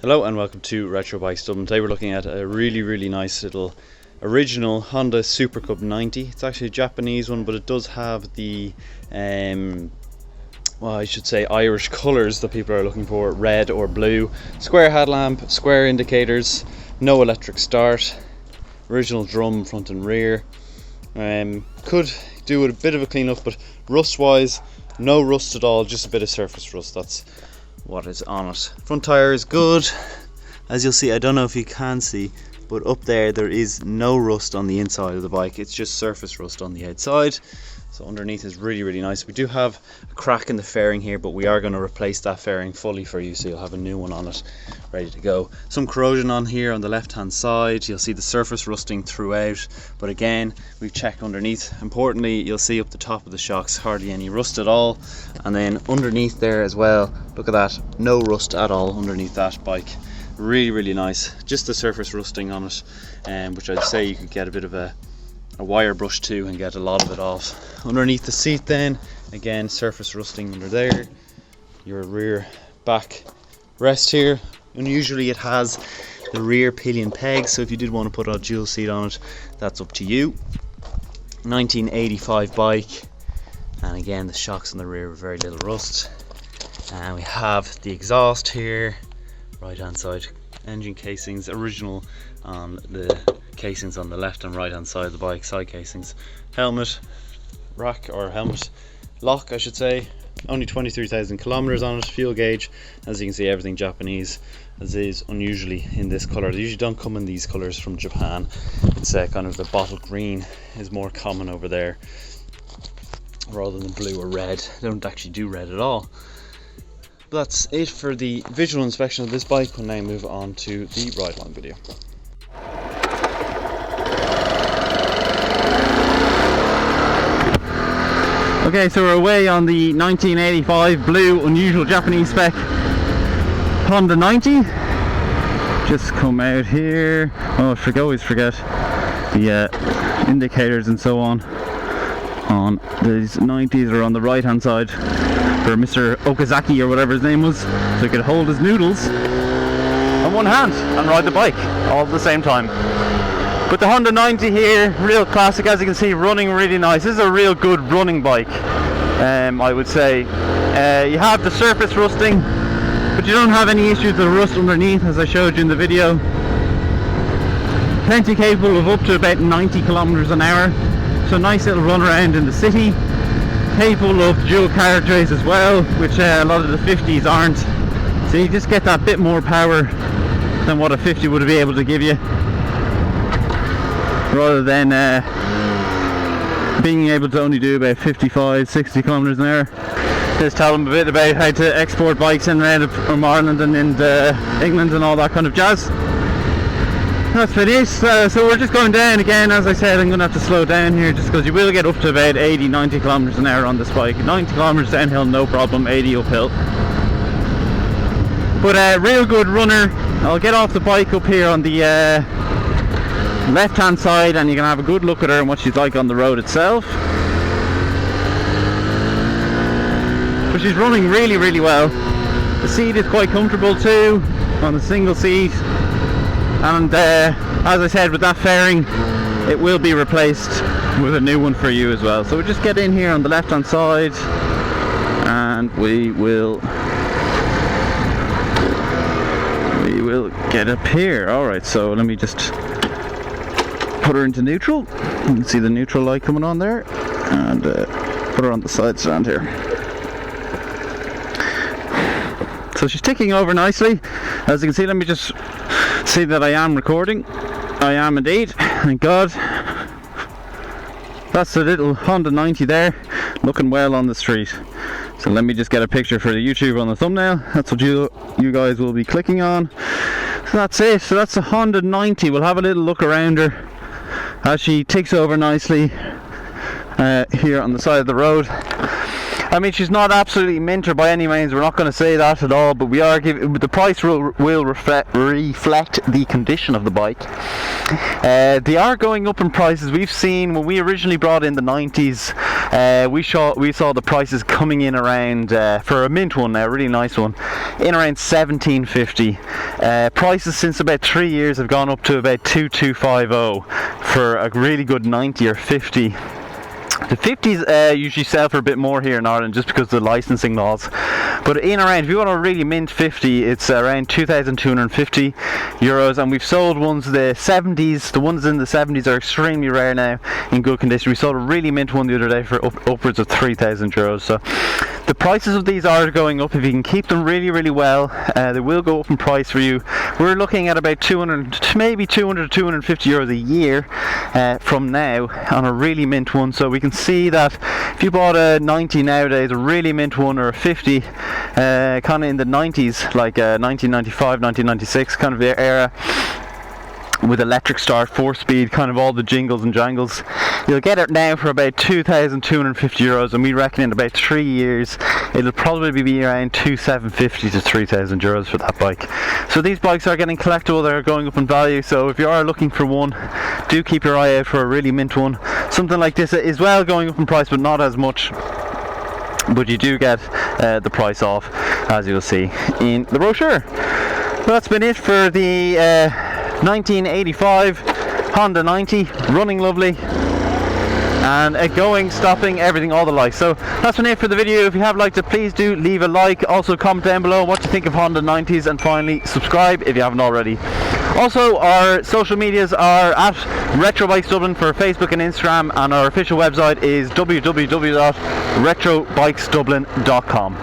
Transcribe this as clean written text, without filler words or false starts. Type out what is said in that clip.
Hello and welcome to Retro Bikes Dublin. Today we're looking at a really nice little original Honda Super Cub 90. It's actually a Japanese one, but it does have the well, I should say Irish colours that people are looking for, red or blue. Square headlamp, square indicators, no electric start, original drum front and rear. Could do with a bit of a clean up, but rust wise, no rust at all, just a bit of surface rust. That's what is on it. Front tire is good, as you'll see. I don't know if you can see, but up there is no rust on the inside of the bike. It's just surface rust on the outside. So underneath is really nice. We do have a crack in the fairing here, but we are going to replace that fairing fully for you, so you'll have a new one on it ready to go. Some corrosion on here on the left hand side. You'll see the surface rusting throughout, but again, we've checked underneath. Importantly, you'll see up the top of the shocks hardly any rust at all, and then underneath there as well, look at that, no rust at all underneath that bike. Really nice. Just the surface rusting on it, which I'd say you could get a bit of a wire brush too and get a lot of it off. Underneath the seat then, again, surface rusting under there. Your rear back rest here. Unusually it has the rear pillion peg, so if you did want to put a dual seat on it, that's up to you. 1985 bike, and again the shocks on the rear with very little rust. And we have the exhaust here, right hand side engine casings, original on the casings on the left and right hand side of the bike, side casings. Helmet rack, or helmet lock I should say, only 23,000 kilometers on it. Fuel gauge, as you can see, everything Japanese, as is unusually in this color. They usually don't come in these colors from Japan. It's kind of the bottle green is more common over there rather than blue or red. They don't actually do red at all. But that's it for the visual inspection of this bike. We'll now move on to the ride along video. Okay, so we're away on the 1985 blue unusual Japanese spec Honda 90. Just come out here. Oh, I always forget the indicators and so on these 90s are on the right hand side for Mr. Okazaki or whatever his name was, so he could hold his noodles on one hand and ride the bike all at the same time. But the Honda 90 here, real classic, as you can see, running really nice. This is a real good running bike, I would say. You have the surface rusting, but you don't have any issues with the rust underneath, as I showed you in the video. Plenty capable of up to about 90 kilometers an hour, so nice little run around in the city. Capable of dual carriageways as well, which a lot of the 50s aren't. So you just get that bit more power than what a 50 would be able to give you, rather than being able to only do about 55-60 kilometers an hour. Just tell them a bit about how to export bikes in and out from Ireland and into England and all that kind of jazz. That's about it. So we're just going down again. As I said, I'm going to have to slow down here just because you will get up to about 80-90 kilometers an hour on this bike. 90 kilometers downhill, no problem, 80 uphill. But a real good runner. I'll get off the bike up here on the left hand side, and you can have a good look at her and what she's like on the road itself. But she's running really well. The seat is quite comfortable too on the single seat, and as I said, with that fairing it will be replaced with a new one for you as well. So we'll just get in here on the left hand side and we will get up here. Alright, so let me just put her into neutral. You can see the neutral light coming on there, and put her on the side stand here. So she's ticking over nicely, as you can see. Let me just see that I am recording. I am indeed, thank God. That's the little Honda 90 there, looking well on the street. So let me just get a picture for the YouTube on the thumbnail. That's what you guys will be clicking on. So that's it. So that's the Honda 90. We'll have a little look around her as she ticks over nicely here on the side of the road. I mean, she's not absolutely minter by any means, we're not going to say that at all, but we are giving, the price will reflect the condition of the bike. They are going up in prices. We've seen, when we originally brought in the 90s, we saw the prices coming in around for a mint one now, a really nice one, in around $17.50. Prices since about 3 years have gone up to about $2,250 for a really good 90 or 50. The 50s usually sell for a bit more here in Ireland just because of the licensing laws. But in around, if you want a really mint 50, it's around €2,250. And we've sold ones the 70s. The ones in the 70s are extremely rare now in good condition. We sold a really mint one the other day for upwards of €3,000. So the prices of these are going up. If you can keep them really, really well, they will go up in price for you. We're looking at about 200, maybe 200 to €250 a year from now on a really mint one. So we can see that if you bought a 90 nowadays, a really mint one, or a 50 kind of in the 90s, like 1995, 1996 kind of era, with electric start, 4-speed, kind of all the jingles and jangles, you'll get it now for about €2,250, and we reckon in about 3 years it'll probably be around €2,750 to €3,000 for that bike. So these bikes are getting collectible, they're going up in value, so if you are looking for one, do keep your eye out for a really mint one. Something like this is well going up in price, but not as much, but you do get the price off, as you'll see in the brochure. Well, that's been it for the 1985 Honda 90, running lovely, and going, stopping, everything, all the likes. So that's been it for the video. If you have liked it, please do leave a like. Also comment down below what you think of Honda 90s, and finally subscribe if you haven't already. Also, our social medias are at Retro Bikes Dublin for Facebook and Instagram, and our official website is www.retrobikesdublin.com.